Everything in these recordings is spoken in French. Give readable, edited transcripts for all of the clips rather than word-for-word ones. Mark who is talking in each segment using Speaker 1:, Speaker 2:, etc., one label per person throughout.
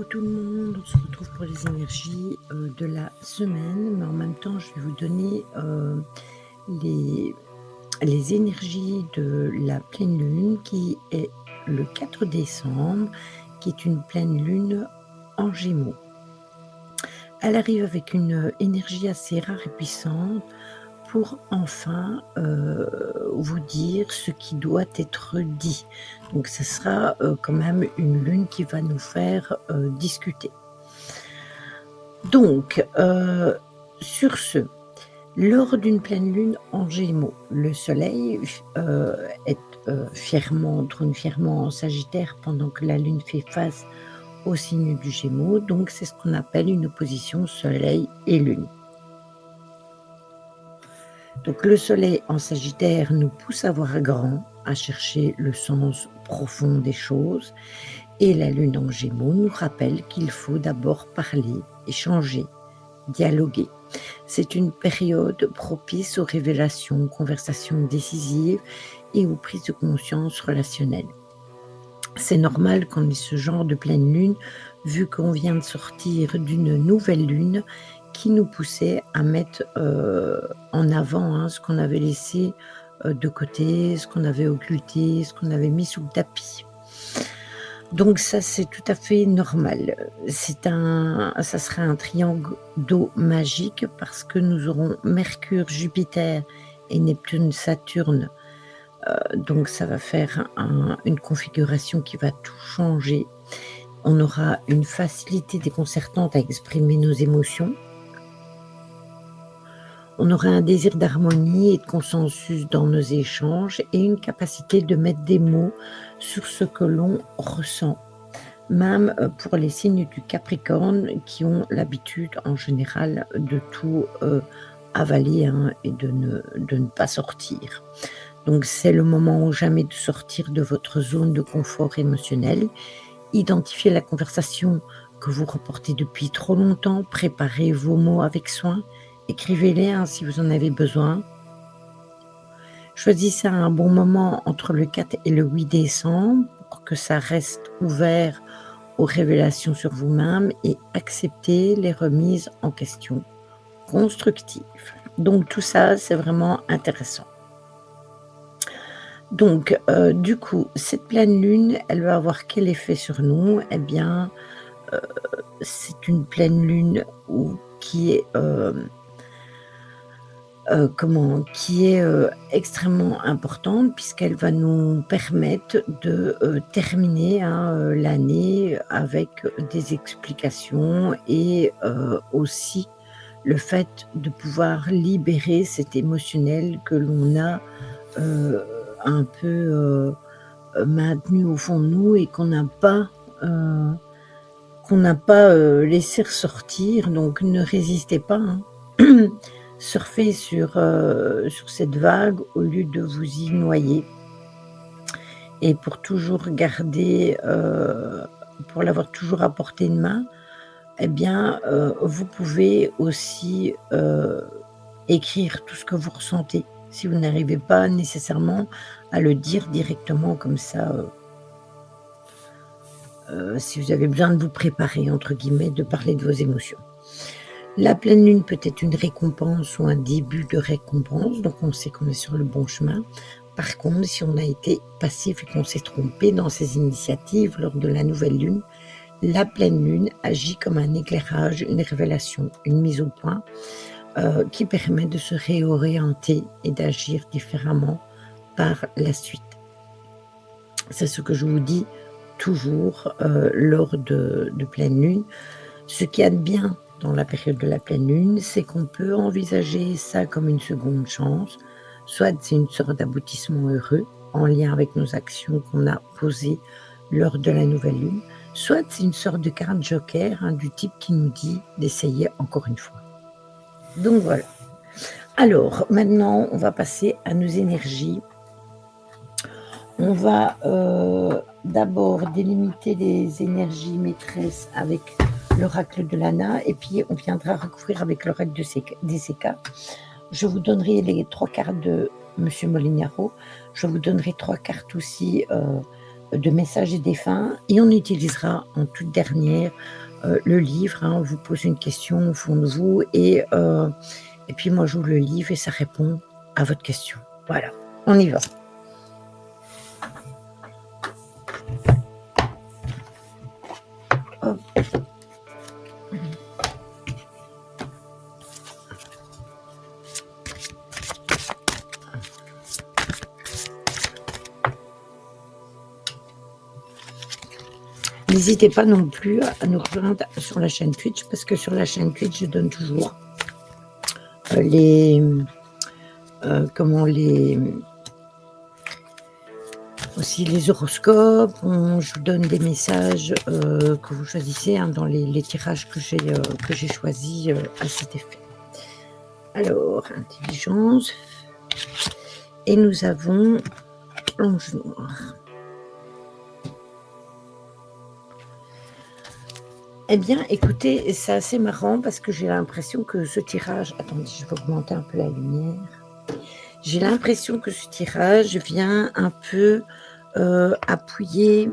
Speaker 1: Coucou tout le monde, on se retrouve pour les énergies de la semaine, mais en même temps, je vais vous donner les, les énergies de la pleine lune qui est le 4 décembre, qui est une pleine lune en Gémeaux. Elle arrive avec une énergie assez rare et puissante pour enfin vous dire ce qui doit être dit. Donc, ce sera quand même une lune qui va nous faire discuter. Donc, sur ce, lors d'une pleine lune en Gémeaux, le soleil est trône fièrement en Sagittaire pendant que la lune fait face au signe du Gémeaux. Donc, c'est ce qu'on appelle une opposition soleil et lune. Donc, le soleil en Sagittaire nous pousse à voir grand, à chercher le sens profond des choses. Et la lune en Gémeaux nous rappelle qu'il faut d'abord parler, échanger, dialoguer. C'est une période propice aux révélations, conversations décisives et aux prises de conscience relationnelles. C'est normal qu'on ait ce genre de pleine lune, vu qu'on vient de sortir d'une nouvelle lune qui nous poussait à mettre en avant ce qu'on avait laissé de côté, ce qu'on avait occulté, ce qu'on avait mis sous le tapis. Donc ça, c'est tout à fait normal. Ça sera un triangle d'eau magique parce que nous aurons Mercure, Jupiter et Neptune, Saturne. Donc ça va faire une configuration qui va tout changer. On aura une facilité déconcertante à exprimer nos émotions. On aura un désir d'harmonie et de consensus dans nos échanges et une capacité de mettre des mots sur ce que l'on ressent. Même pour les signes du Capricorne qui ont l'habitude en général de tout avaler et de ne pas sortir. Donc c'est le moment ou jamais de sortir de votre zone de confort émotionnel. Identifiez la conversation que vous reportez depuis trop longtemps, préparez vos mots avec soin, écrivez-les si vous en avez besoin. Choisissez un bon moment entre le 4 et le 8 décembre pour que ça reste ouvert aux révélations sur vous-même et acceptez les remises en question constructives. Donc tout ça, c'est vraiment intéressant. Donc, du coup, cette pleine lune, elle va avoir quel effet sur nous? Eh bien, c'est une pleine lune qui est extrêmement importante puisqu'elle va nous permettre de terminer l'année avec des explications et aussi le fait de pouvoir libérer cet émotionnel que l'on a un peu maintenu au fond de nous et qu'on n'a pas laissé ressortir. Donc ne résistez pas, surfez sur cette vague au lieu de vous y noyer. Et pour toujours garder, pour l'avoir toujours à portée de main, eh bien, vous pouvez aussi écrire tout ce que vous ressentez. Si vous n'arrivez pas nécessairement à le dire directement comme ça, si vous avez besoin de vous préparer, entre guillemets, de parler de vos émotions. La pleine lune peut être une récompense ou un début de récompense, donc on sait qu'on est sur le bon chemin. Par contre, si on a été passif et qu'on s'est trompé dans ses initiatives lors de la nouvelle lune, la pleine lune agit comme un éclairage, une révélation, une mise au point qui permet de se réorienter et d'agir différemment par la suite. C'est ce que je vous dis toujours lors de pleine lune. Ce qu'il y a de bien dans la période de la pleine lune, c'est qu'on peut envisager ça comme une seconde chance. Soit c'est une sorte d'aboutissement heureux en lien avec nos actions qu'on a posées lors de la nouvelle lune, soit c'est une sorte de carte joker du type qui nous dit d'essayer encore une fois. Donc voilà. Alors maintenant, on va passer à nos énergies. On va d'abord délimiter les énergies maîtresses avec l'oracle de Lana et puis on viendra recouvrir avec l'oracle des Séka. Je vous donnerai les 3 cartes de Monsieur Molignaro. Je vous donnerai 3 cartes aussi de messages et des fins et on utilisera en toute dernière, le livre, hein. On vous pose une question au fond de vous et puis moi j'ouvre le livre et ça répond à votre question. Voilà, on y va. Hop. N'hésitez pas non plus à nous rejoindre sur la chaîne Twitch parce que sur la chaîne Twitch, je donne toujours les aussi les horoscopes. Je vous donne des messages que vous choisissez hein, dans les tirages que j'ai choisis à cet effet. Alors, intelligence. Et nous avons l'ange noir. Eh bien, écoutez, c'est assez marrant parce que j'ai l'impression que ce tirage... Attendez, je vais augmenter un peu la lumière. J'ai l'impression que ce tirage vient un peu appuyer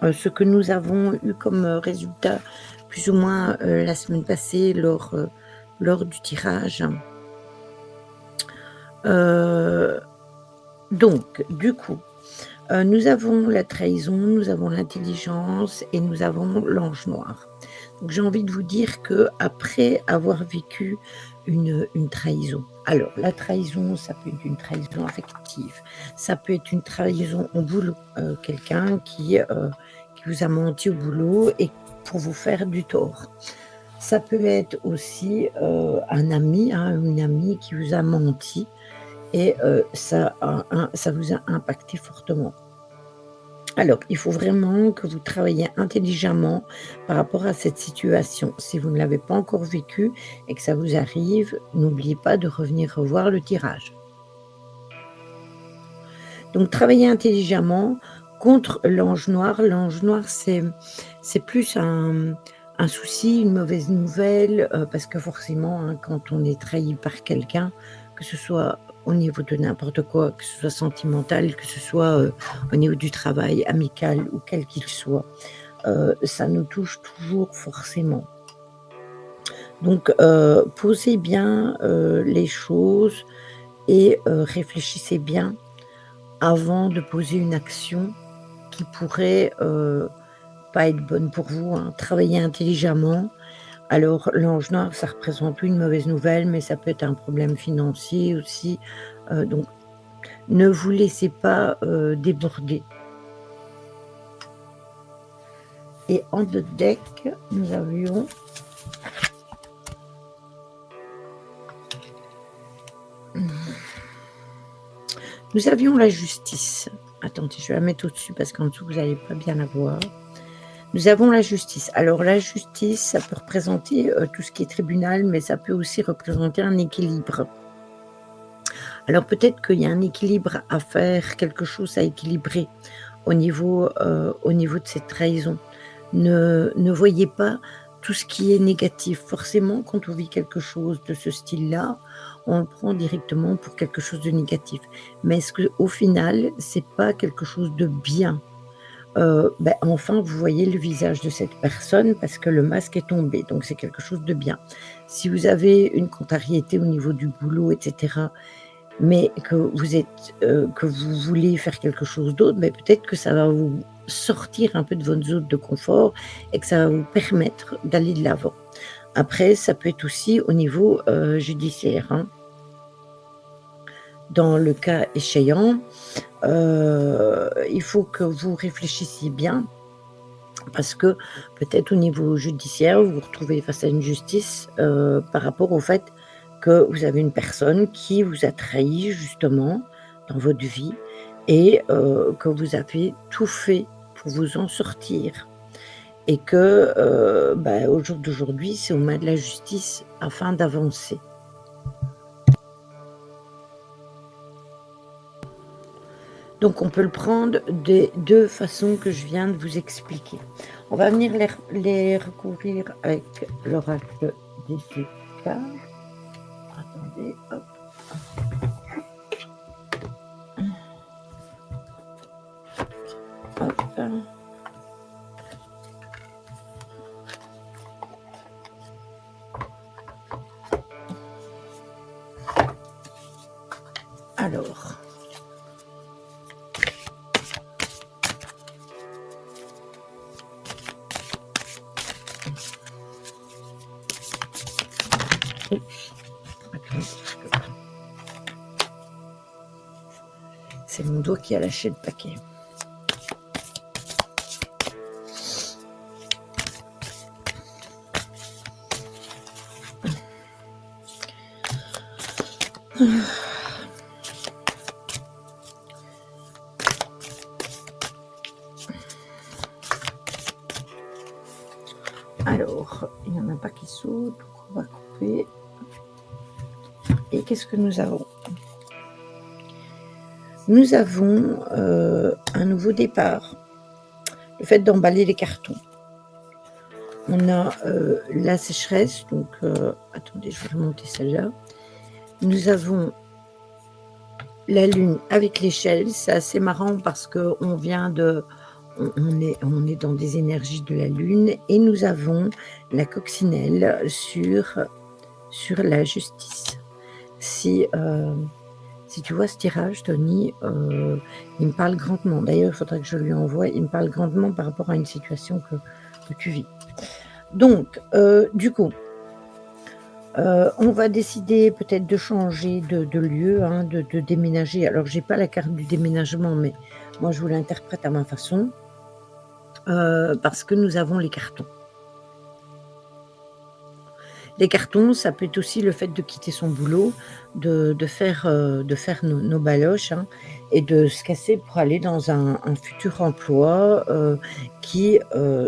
Speaker 1: ce que nous avons eu comme résultat plus ou moins la semaine passée lors du tirage. Donc, du coup, nous avons la trahison, nous avons l'intelligence et nous avons l'ange noir. Donc, j'ai envie de vous dire que après avoir vécu une trahison, alors la trahison, ça peut être une trahison affective, ça peut être une trahison au boulot, quelqu'un qui vous a menti au boulot et pour vous faire du tort. Ça peut être aussi un ami, hein, une amie qui vous a menti et ça vous a impacté fortement. Alors, il faut vraiment que vous travaillez intelligemment par rapport à cette situation. Si vous ne l'avez pas encore vécu et que ça vous arrive, n'oubliez pas de revenir revoir le tirage. Donc, travaillez intelligemment contre l'ange noir. L'ange noir, c'est plus un souci, une mauvaise nouvelle, parce que forcément, hein, quand on est trahi par quelqu'un, que ce soit au niveau de n'importe quoi, que ce soit sentimental, que ce soit au niveau du travail, amical ou quel qu'il soit, ça nous touche toujours forcément. Donc, posez bien les choses et réfléchissez bien avant de poser une action qui pourrait pas être bonne pour vous, hein. Travaillez intelligemment. Alors, l'ange noir, ça représente une mauvaise nouvelle, mais ça peut être un problème financier aussi. Donc, ne vous laissez pas déborder. Et en d'autres deck, nous avions la justice. Attendez, je vais la mettre au-dessus parce qu'en dessous, vous n'allez pas bien la voir. Nous avons la justice. Alors, la justice, ça peut représenter tout ce qui est tribunal, mais ça peut aussi représenter un équilibre. Alors, peut-être qu'il y a un équilibre à faire, quelque chose à équilibrer au niveau de cette trahison. Ne voyez pas tout ce qui est négatif. Forcément, quand on vit quelque chose de ce style-là, on le prend directement pour quelque chose de négatif. Mais est-ce qu'au final, c'est pas quelque chose de bien? Enfin, vous voyez le visage de cette personne parce que le masque est tombé, donc c'est quelque chose de bien. Si vous avez une contrariété au niveau du boulot, etc., mais que vous voulez faire quelque chose d'autre, mais peut-être que ça va vous sortir un peu de votre zone de confort et que ça va vous permettre d'aller de l'avant. Après, ça peut être aussi au niveau judiciaire, hein. Dans le cas échéant, il faut que vous réfléchissiez bien parce que peut-être au niveau judiciaire, vous vous retrouvez face à une justice par rapport au fait que vous avez une personne qui vous a trahi justement dans votre vie et que vous avez tout fait pour vous en sortir et que au jour d'aujourd'hui, c'est aux mains de la justice afin d'avancer. Donc on peut le prendre des deux façons que je viens de vous expliquer. On va venir les recouvrir avec l'oracle des cartes. Attendez, hop. Hop. Alors, c'est mon doigt qui a lâché le paquet. Alors, il n'y en a pas qui sautent, donc on va couper. Et qu'est-ce que nous avons? Nous avons un nouveau départ. Le fait d'emballer les cartons. On a la sécheresse, donc attendez, je vais remonter celle-là. Nous avons la lune avec l'échelle. C'est assez marrant parce qu'on vient de... On est dans des énergies de la lune et nous avons la coccinelle sur la justice. Si tu vois ce tirage, Tony, il me parle grandement. D'ailleurs, il faudrait que je lui envoie. Il me parle grandement par rapport à une situation que tu vis. Donc, du coup, on va décider peut-être de changer de lieu, hein, de déménager. Alors, j'ai pas la carte du déménagement, mais moi, je vous l'interprète à ma façon. Parce que nous avons les cartons. Les cartons, ça peut être aussi le fait de quitter son boulot, de faire nos baloches, hein, et de se casser pour aller dans un futur emploi qui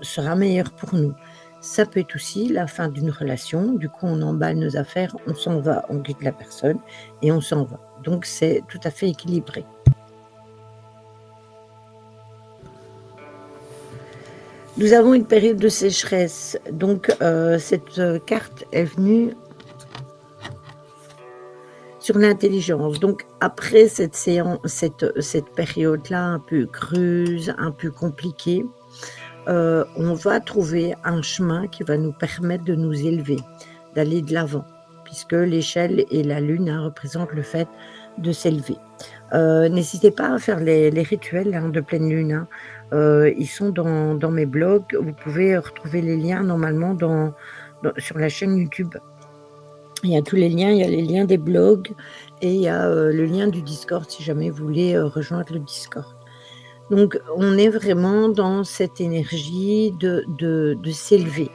Speaker 1: sera meilleur pour nous. Ça peut être aussi la fin d'une relation. Du coup, on emballe nos affaires, on s'en va, on quitte la personne et on s'en va. Donc, c'est tout à fait équilibré. Nous avons une période de sécheresse, donc cette carte est venue sur l'intelligence. Donc après cette période-là un peu creuse, un peu compliquée, on va trouver un chemin qui va nous permettre de nous élever, d'aller de l'avant, puisque l'échelle et la lune, hein, représentent le fait de s'élever. N'hésitez pas à faire les rituels, hein, de pleine lune, hein. Ils sont dans mes blogs. Vous pouvez retrouver les liens normalement sur la chaîne YouTube. Il y a tous les liens, il y a les liens des blogs et il y a le lien du Discord si jamais vous voulez rejoindre le Discord. Donc, on est vraiment dans cette énergie de s'élever.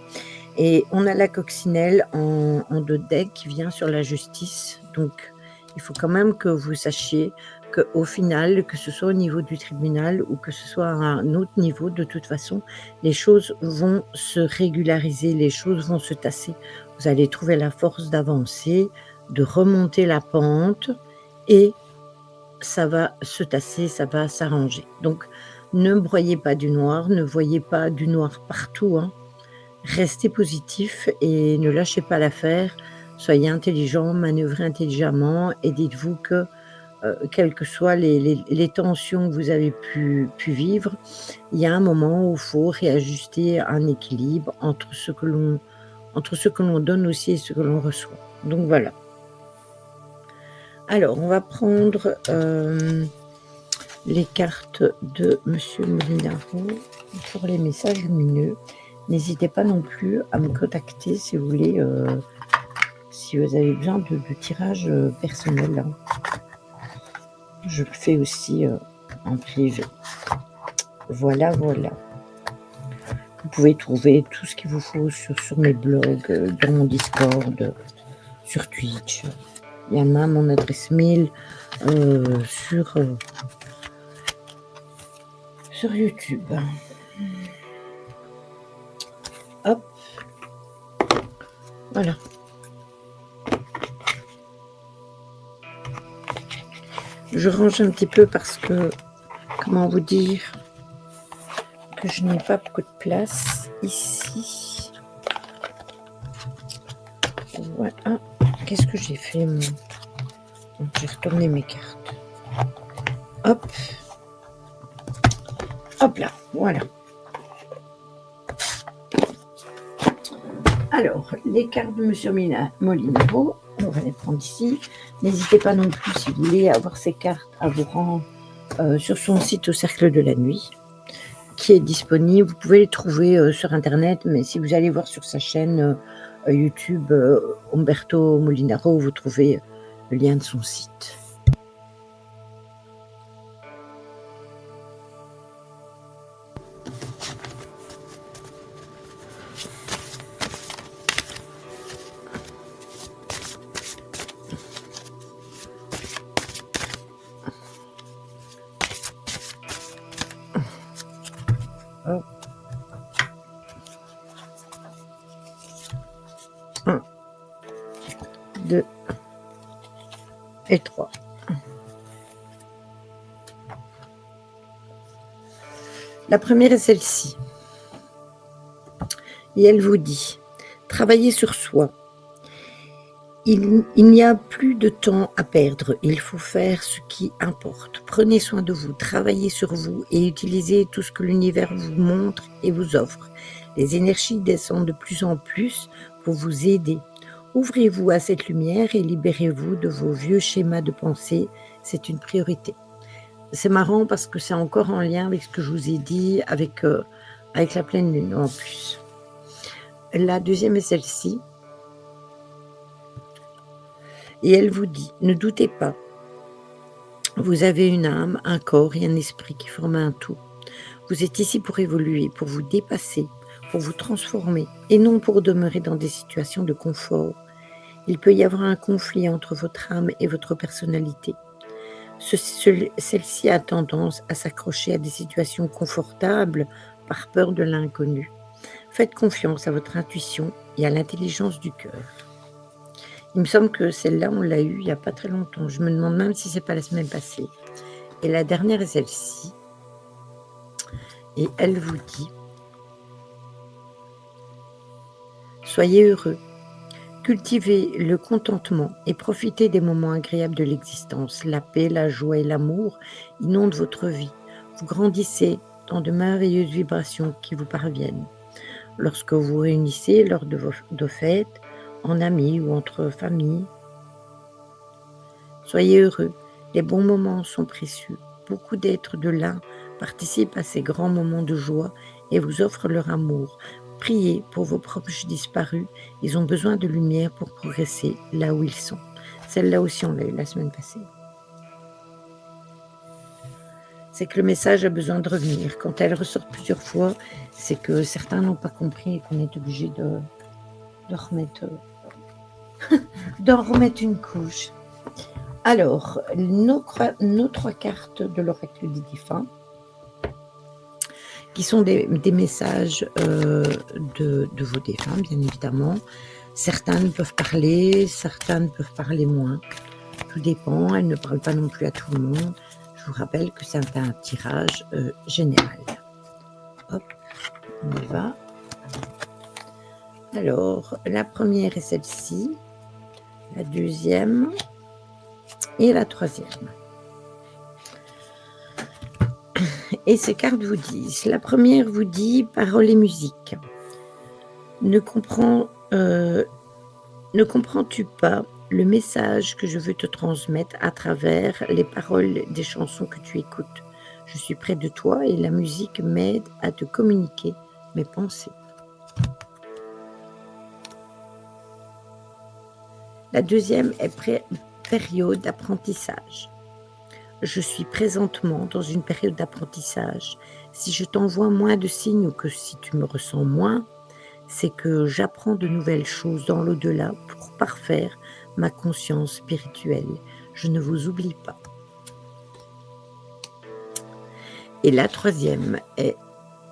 Speaker 1: Et on a la coccinelle en 2 decks qui vient sur la justice. Donc, il faut quand même que vous sachiez qu'au final, que ce soit au niveau du tribunal ou que ce soit à un autre niveau, de toute façon, les choses vont se régulariser, les choses vont se tasser. Vous allez trouver la force d'avancer, de remonter la pente et ça va se tasser, ça va s'arranger. Donc, ne broyez pas du noir, ne voyez pas du noir partout, hein. Restez positif et ne lâchez pas l'affaire. Soyez intelligent, manœuvrez intelligemment et dites-vous que, quelles que soient les tensions que vous avez pu vivre, il y a un moment où il faut réajuster un équilibre entre ce que l'on donne aussi et ce que l'on reçoit. Donc voilà. Alors, on va prendre les cartes de Monsieur Molinaro pour les messages lumineux. N'hésitez pas non plus à me contacter si vous voulez, si vous avez besoin de tirage personnel, hein. Je le fais aussi en privé. Voilà, voilà. Vous pouvez trouver tout ce qu'il vous faut sur mes blogs, dans mon Discord, sur Twitch. Il y a même mon adresse mail sur YouTube. Hop. Voilà. Je range un petit peu parce que, comment vous dire, que je n'ai pas beaucoup de place ici. Voilà. Qu'est-ce que j'ai fait, moi? J'ai retourné mes cartes. Hop. Hop là. Voilà. Alors, les cartes de Monsieur Molinaro, on va les prendre ici. N'hésitez pas non plus, si vous voulez avoir ces cartes, à vous rendre sur son site au Cercle de la Nuit, qui est disponible. Vous pouvez les trouver sur Internet, mais si vous allez voir sur sa chaîne YouTube Umberto Molinaro, vous trouvez le lien de son site. Oh. 1, 2 et 3. La première est celle-ci. Et elle vous dit, travaillez sur soi. Il n'y a plus de temps à perdre, il faut faire ce qui importe. Prenez soin de vous, travaillez sur vous et utilisez tout ce que l'univers vous montre et vous offre. Les énergies descendent de plus en plus pour vous aider. Ouvrez-vous à cette lumière et libérez-vous de vos vieux schémas de pensée, c'est une priorité. C'est marrant parce que c'est encore en lien avec ce que je vous ai dit avec la pleine lune en plus. La deuxième est celle-ci. Et elle vous dit, ne doutez pas, vous avez une âme, un corps et un esprit qui forment un tout. Vous êtes ici pour évoluer, pour vous dépasser, pour vous transformer, et non pour demeurer dans des situations de confort. Il peut y avoir un conflit entre votre âme et votre personnalité. Celle-ci a tendance à s'accrocher à des situations confortables par peur de l'inconnu. Faites confiance à votre intuition et à l'intelligence du cœur. Il me semble que celle-là, on l'a eue il n'y a pas très longtemps. Je me demande même si c'est pas la semaine passée. Et la dernière est celle-ci. Et elle vous dit, soyez heureux, cultivez le contentement et profitez des moments agréables de l'existence. La paix, la joie et l'amour inondent votre vie. Vous grandissez dans de merveilleuses vibrations qui vous parviennent. Lorsque vous vous réunissez lors de fêtes, en amis ou entre familles, soyez heureux, les bons moments sont précieux. Beaucoup d'êtres de l'un participent à ces grands moments de joie et vous offrent leur amour. Priez pour vos proches disparus, ils ont besoin de lumière pour progresser là où ils sont. Celle-là aussi, on l'a eu la semaine passée. C'est que le message a besoin de revenir. Quand elle ressort plusieurs fois, c'est que certains n'ont pas compris et qu'on est obligé d'en remettre une couche. Alors, nos 3 cartes de l'oracle des défunts, qui sont des messages de vos défunts, bien évidemment. Certains peuvent parler, certains peuvent parler moins. Tout dépend, elles ne parlent pas non plus à tout le monde. Je vous rappelle que c'est un tirage général. Hop, on y va. Alors, la première est celle-ci, la deuxième et la troisième. Et ces cartes vous disent, la première vous dit paroles et musique. Ne comprends-tu pas le message que je veux te transmettre à travers les paroles des chansons que tu écoutes? Je suis près de toi et la musique m'aide à te communiquer mes pensées. La deuxième est période d'apprentissage. Je suis présentement dans une période d'apprentissage. Si je t'envoie moins de signes ou que si tu me ressens moins, c'est que j'apprends de nouvelles choses dans l'au-delà pour parfaire ma conscience spirituelle. Je ne vous oublie pas. Et la troisième est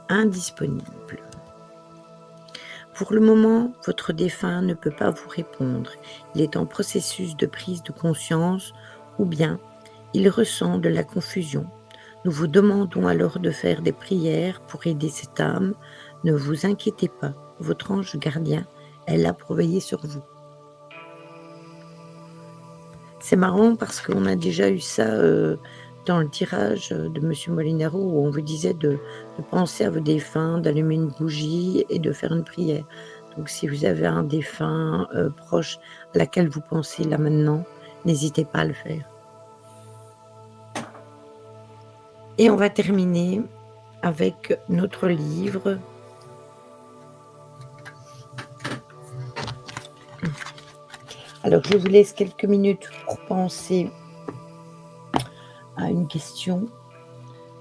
Speaker 1: indisponible. Pour le moment, votre défunt ne peut pas vous répondre. Il est en processus de prise de conscience ou bien il ressent de la confusion. Nous vous demandons alors de faire des prières pour aider cette âme. Ne vous inquiétez pas, votre ange gardien est là pour veiller sur vous. C'est marrant parce qu'on a déjà eu ça dans le tirage, de monsieur Molinaro où on vous disait de penser à vos défunts, d'allumer une bougie et de faire une prière. Donc si vous avez un défunt, proche à laquelle vous pensez là maintenant, n'hésitez pas à le faire. Et on va terminer avec notre livre. Alors je vous laisse quelques minutes pour penser à une question.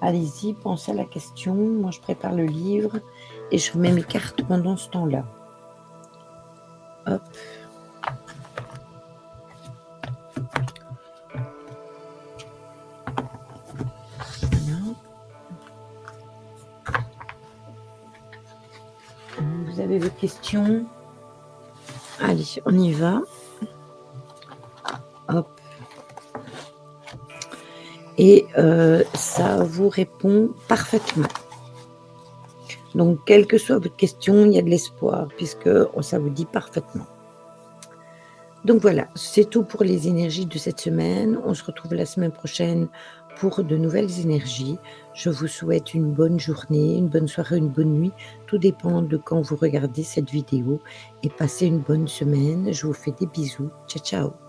Speaker 1: Allez-y, pensez à la question. Moi, je prépare le livre et je mets mes cartes pendant ce temps-là. Hop. Voilà. Vous avez vos questions? Allez, on y va. Hop. Et ça vous répond parfaitement. Donc, quelle que soit votre question, il y a de l'espoir puisque ça vous dit parfaitement. Donc voilà, c'est tout pour les énergies de cette semaine. On se retrouve la semaine prochaine pour de nouvelles énergies. Je vous souhaite une bonne journée, une bonne soirée, une bonne nuit. Tout dépend de quand vous regardez cette vidéo et passez une bonne semaine. Je vous fais des bisous. Ciao, ciao.